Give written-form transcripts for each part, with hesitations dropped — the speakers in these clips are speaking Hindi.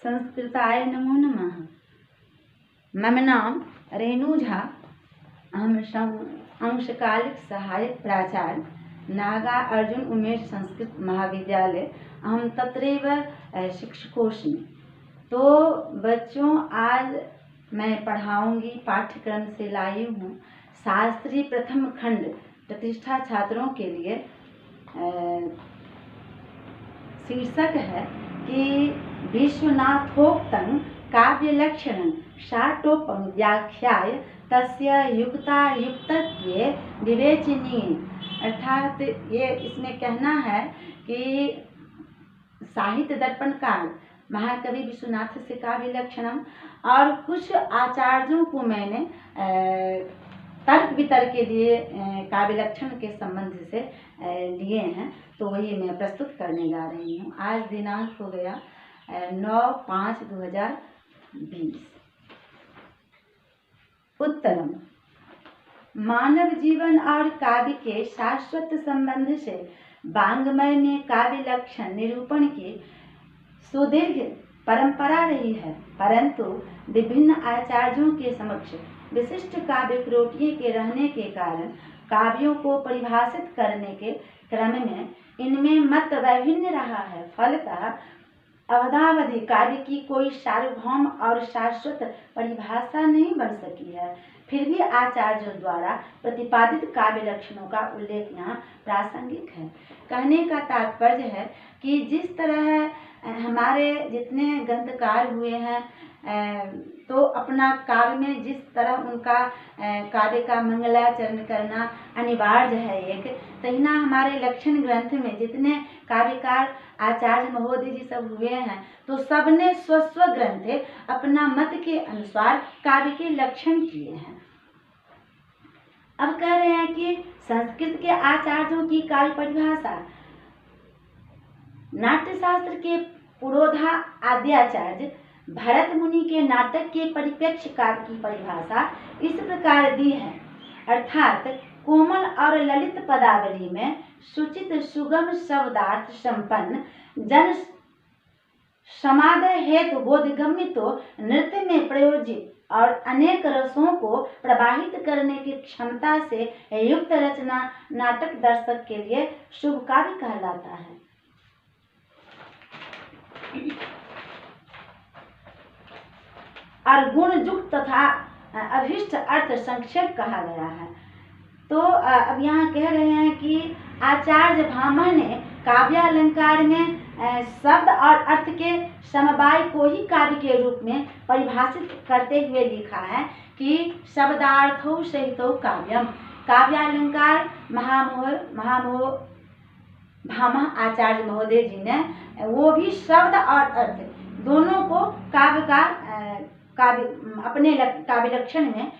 संस्कृताय नमो नमः। मम नाम रेणु झा। अहम अंशकालिक सहायक प्राचार्य नागा अर्जुन उमेश संस्कृत महाविद्यालय, अहम तत्रैव शिक्षकोऽस्मि। तो बच्चों, आज मैं पढ़ाऊंगी, पाठ्यक्रम से लाई हूँ शास्त्री प्रथम खंड प्रतिष्ठा छात्रों के लिए। शीर्षक है कि विश्वनाथोक्तं काव्य लक्षणं शाटोपं व्याख्याय तस्य युक्तायुक्तत्वे विवेचनीय। अर्थात ये इसमें कहना है कि साहित्य दर्पणकार महाकवि विश्वनाथ से काव्य लक्षणम और कुछ आचार्यों को मैंने तर्क वितर्क के लिए काव्य लक्षण के संबंध से लिए हैं, तो वही मैं प्रस्तुत करने जा रही हूँ। आज दिनांक हो गया 9/5/2020। उत्तरम। मानव जीवन और काव्य के शाश्वत संबंध से वाङ्मय में काव्य लक्षण निरूपण की सुदीर्घ परंपरा रही है, परंतु विभिन्न आचार्यों के समक्ष विशिष्ट काव्य त्रुटियों के रहने के कारण काव्यों को परिभाषित करने के क्रम में इनमें मत वैभिन्न रहा है। फलतः अवधावधि काव्य की कोई सार्वभौम और शाश्वत परिभाषा नहीं बन सकी है। फिर भी आचार्यों द्वारा प्रतिपादित काव्य लक्षणों का उल्लेख यहाँ प्रासंगिक है। कहने का तात्पर्य है कि जिस तरह हमारे जितने ग्रंथकार हुए हैं, तो अपना काव्य में जिस तरह उनका काव्य का मंगलाचरण करना अनिवार्य है एक, तहिना हमारे लक्षण ग्रंथ में जितने काव्यकार आचार्य महोदय जी सब हुए हैं, तो सबने स्वस्व ग्रंथ अपना मत के अनुसार काव्य के लक्षण किए हैं। अब कह रहे हैं कि संस्कृत के आचार्यों की काव्य परिभाषा। नाट्यशास्त्र के पुरोधा आद्याचार्य भरत मुनि के नाटक के परिप्रेक्ष्य काव्य की परिभाषा इस प्रकार दी है, अर्थात कोमल और ललित पदावली में सुचित सुगम शब्दार्थ संपन्न जन समादय हेतु बोधगम्य तो नृत्य में प्रयोजित और अनेक रसों को प्रवाहित करने की क्षमता से युक्त रचना नाटक दर्शक के लिए शुभ काव्य कहलाता है। और गुण युक्त तथा अभिष्ट अर्थ संक्षेप कहा गया है। तो अब यहाँ कह रहे हैं कि आचार्य भामह ने काव्यालंकार में शब्द और अर्थ के समवाय को ही काव्य के रूप में परिभाषित करते हुए लिखा है कि शब्दार्थो सहितो काव्यम। काव्यालंकार महामोह भामह आचार्य महोदय जी ने वो भी शब्द और अर्थ दोनों को अपने काव्य लक्षण में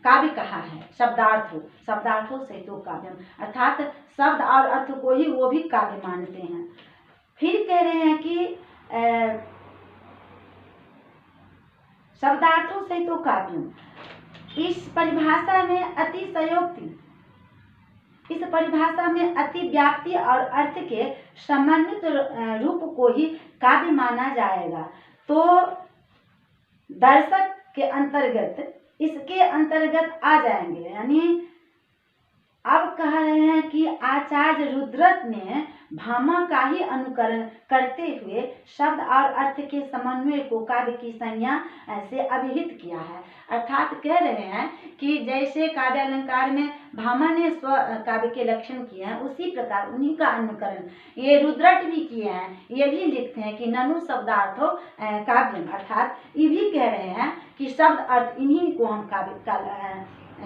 काव्य कहा है। शब्दार्थो सहितो काव्यम, अर्थात शब्द और अर्थ को ही वो भी काव्य मानते हैं। फिर कह रहे हैं कि शब्दार्थो सहितो काव्यम, इस परिभाषा में अतिशयोक्ति, इस परिभाषा में अति व्याप्ति और अर्थ के समन्वित रूप को ही काव्य माना जाएगा। तो दर्शक के अंतर्गत इसके अंतर्गत आ जाएंगे। यानी अब कह रहे हैं कि आचार्य रुद्रट ने भामा का ही अनुकरण करते हुए शब्द और अर्थ के समन्वय को काव्य की संज्ञा से अभिहित किया है। अर्थात कह रहे हैं कि जैसे काव्यालंकार में भामा ने स्व काव्य के लक्षण किए हैं, उसी प्रकार उन्हीं का अनुकरण ये रुद्रट भी किए हैं। ये भी लिखते हैं कि ननु शब्दार्थो काव्यम, अर्थात ये भी कह रहे हैं कि शब्द अर्थ इन्हीं को हम काव्य का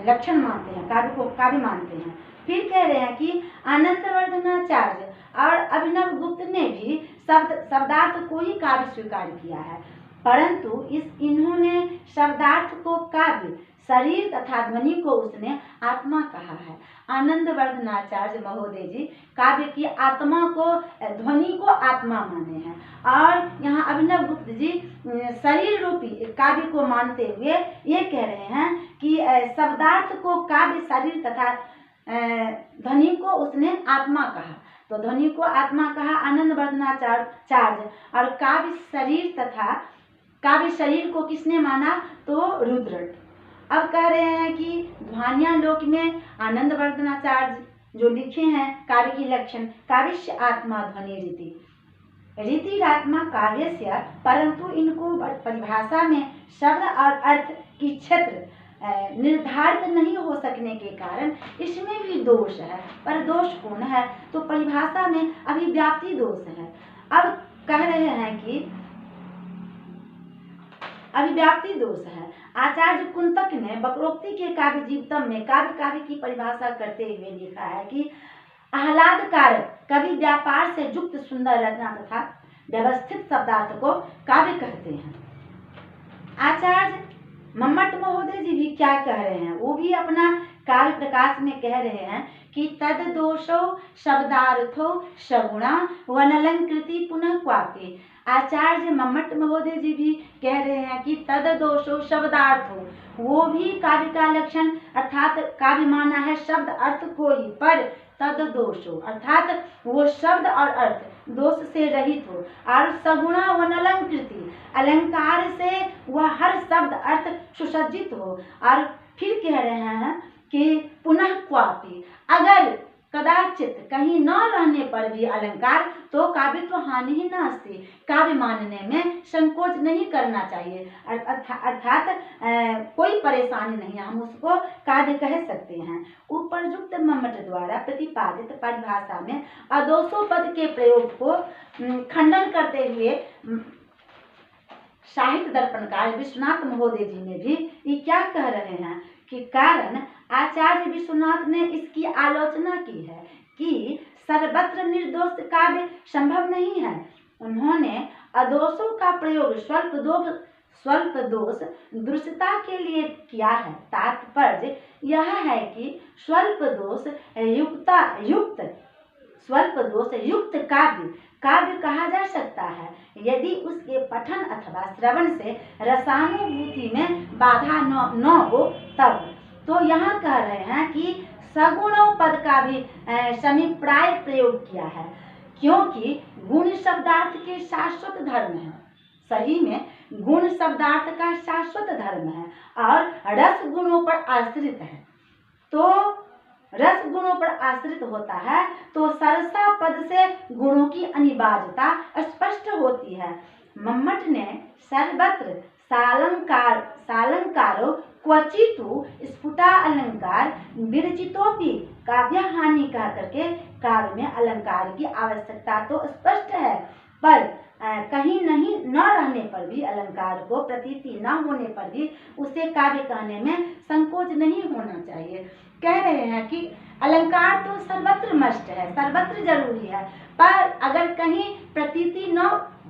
लक्षण मानते हैं, काव्य को काव्य मानते हैं। फिर कह रहे हैं कि आनंदवर्धनाचार्य और अभिनव गुप्त ने भी शब्दार्थ को ही काव्य स्वीकार किया है, परंतु इन्होंने शब्दार्थ को काव्य, शरीर तथा ध्वनि को उसने आत्मा कहा है। आनंदवर्धनाचार्य महोदय जी काव्य की आत्मा को, ध्वनि को आत्मा माने हैं, और यहाँ अभिनव गुप्त जी शरीर रूपी काव्य को मानते हुए ये कह रहे हैं कि शब्दार्थ को काव्य, शरीर तथा ध्वनि को उसने आत्मा कहा। तो ध्वनि को आत्मा कहा, आनंदवर्धनाचार्य, और काव्य शरीर को किसने माना, तो रुद्र। अब कह रहे हैं कि ध्वनियां लोक में आनंदवर्धनाचार्य जो लिखे हैं काव्य की लक्षण, काव्यस्य आत्मा ध्वनि रीतिरात्मा काव्यस्य, परंतु इनको परिभाषा में शब्द और अर्थ की क्षेत्र निर्धारित नहीं हो सकने के कारण इसमें भी दोष है। पर दोष कौन है, तो परिभाषा में अभिव्याप्ति दोष है। अब कह रहे हैं कि अभिव्याप्ति दोष है। आचार्य कुंतक ने वक्रोक्ति के काव्य जीवितम में काव्य की परिभाषा करते हुए लिखा है कि आह्लादकारक कवि व्यापार से युक्त सुंदर रचना तथा व्यवस्थित शब्दार्थ को काव्य कहते हैं। आचार्य मम्मट महोदय जी भी क्या कह रहे हैं, वो भी अपना काव्य प्रकाश में कह रहे हैं कि तद दोषो शब्दार्थो सगुणा वनलंकृति पुनः क्वापि। आचार्य मम्मट महोदय जी भी कह रहे हैं कि तद दोषो शब्दार्थो, वो भी काव्य का लक्षण अर्थात काव्य माना है शब्द अर्थ को ही, पर तद दोषो अर्थात वो शब्द और अर्थ दोष से रहित हो, और सगुणा वनलंकृति अलंकार से वह हर शब्द अर्थ सुसज्जित हो। और फिर कह रहे हैं कि पुनः क्वापि, अगर कदाचित कहीं न रहने पर भी अलंकार, तो काव्य तो हानि ही नास्ति, काव्य मानने में संकोच नहीं करना चाहिए, अर्थात कोई परेशानी नहीं है, हम उसको काव्य कह सकते हैं। उपरयुक्त मम्मट द्वारा प्रतिपादित परिभाषा में अदोषो पद के प्रयोग को खंडन करते हुए साहित्य दर्पणकार विश्वनाथ महोदय जी ने भी ये क्या कह रहे हैं कि कारण आचार्य विश्वनाथ ने इसकी आलोचना की है कि सर्वत्र निर्दोष काव्य संभव नहीं है। उन्होंने अदोषों का प्रयोग स्वल्प दोष दृश्यता के लिए किया है। तात्पर्य यह है कि स्वल्प दोष युक्त काव्य कहा जा सकता है यदि उसके पठन अथवा श्रवण से रसानुभूति में बाधा न हो तब। तो यहाँ कह रहे हैं कि सगुणों पद का भी समीप्राय प्रयोग किया है, क्योंकि गुण शब्दार्थ के शाश्वत धर्म है। सही में गुण शब्दार्थ का शाश्वत धर्म है और रस गुणों पर आश्रित है। तो रस गुणों पर आश्रित होता है तो सरसा पद से गुणों की अनिवार्यता स्पष्ट होती है। मम्मट ने सर्वत्र सालंकारो क्वचितु स्फुटा अलंकार विरचितोपि काव्य हानि कह करके काव्य में अलंकार की आवश्यकता तो स्पष्ट है, पर कहीं नहीं न रहने पर भी, अलंकार को प्रतीति न होने पर भी उसे काव्य कहने में संकोच नहीं होना चाहिए। कह रहे हैं कि अलंकार तो सर्वत्र मस्ट है, सर्वत्र जरूरी है, पर अगर कहीं प्रतीति न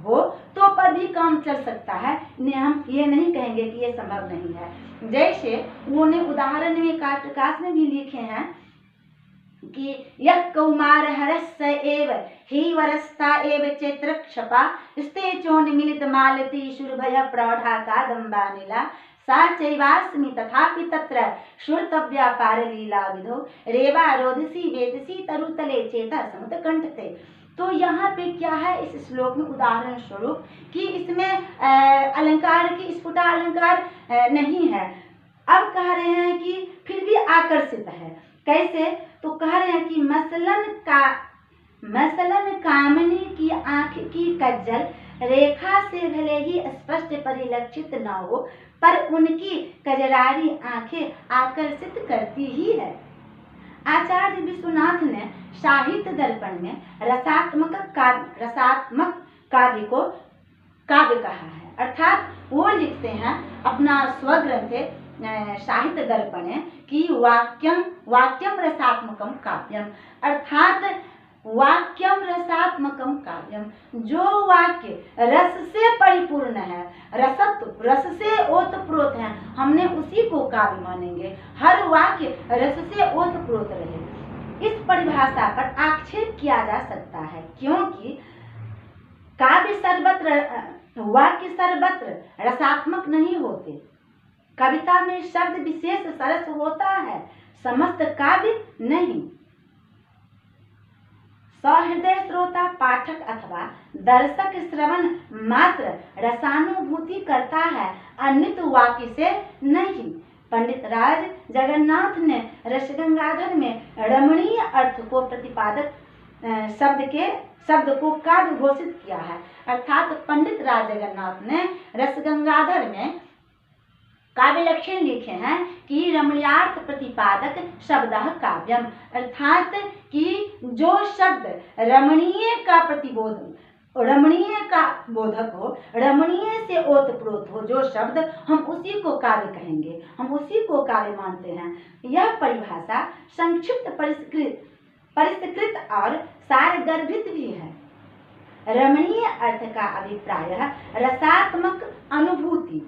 हो तो पर भी काम चल सकता है। हम ये नहीं कहेंगे कि ये संभव नहीं है। जैसे उन्होंने उदाहरण में काव्य प्रकाश में भी लिखे हैं कि यह कौमार हरस एव ही वरस्ता एव चैत्र क्षपा स्ते चोन्मिलित मालती शुरभय प्रौढ़ा कादम्बानिला सा चैवास्मि तथापि तत्र श्रुतव्या पारलीला विधो रेवा रोधसी वेदसी तरुतले चेता समुत कंठते। तो यहाँ पे क्या है इस श्लोक में उदाहरण स्वरूप कि इसमें अलंकार की स्फुटा अलंकार नहीं है। अब कह रहे हैं कि फिर भी आकर्षित है। कैसे? तो कह रहे हैं कि मसलन कामनी की आंख की कज्जल रेखा से भले ही स्पष्ट परिलक्षित न हो, पर उनकी कजरारी आंखें आकर्षित करती ही है। आचार्य विश्वनाथ ने साहित्य दर्पण में रसात्मक काव्य को काव्य कहा है। अर्थात वो लिखते हैं अपना स्वग्रंथ साहित्य दर्पण की वाक्यम रसात्मकम काव्यम, अर्थात वाक्यम रसात्मकम काव्यम, जो वाक्य रस से परिपूर्ण है, रस से ओतप्रोत है, हमने उसी को काव्य मानेंगे। हर वाक्य रस से ओतप्रोत रहे। इस परिभाषा पर आक्षेप किया जा सकता है, क्योंकि काव्य वाक्य सर्वत्र रसात्मक नहीं होते। कविता में शब्द विशेष सरस होता है, समस्त काव्य नहीं। सहृदय श्रोता पाठक अथवा दर्शक श्रवण मात्र रसानुभूति करता है, अन्य वाक्य से नहीं। पंडित राज जगन्नाथ ने रसगंगाधर में रमणीय अर्थ को प्रतिपादक शब्द को काव्य घोषित किया है। अर्थात पंडित राज जगन्नाथ ने रसगंगाधर में काव्य लक्षण लिखे हैं कि रमणीयार्थ प्रतिपादक शब्द काव्यम, अर्थात कि जो शब्द रमणीय का रमणीय का बोधक हो, रमणीय से ओतप्रोत हो जो शब्द, हम उसी को काव्य कहेंगे, हम उसी को काव्य मानते हैं। यह परिभाषा संक्षिप्त परिष्कृत और सारगर्भित भी है। रमणीय अर्थ का अभिप्राय रसात्मक अनुभूति,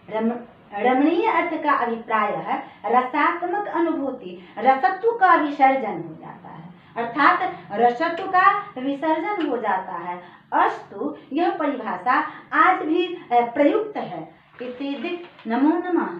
रमणीय अर्थ का अभिप्राय है रसात्मक अनुभूति, रसत्व का विसर्जन हो जाता है, अर्थात रसत्व का विसर्जन हो जाता है। अस्तु यह परिभाषा आज भी प्रयुक्त है। इति नमो नमः।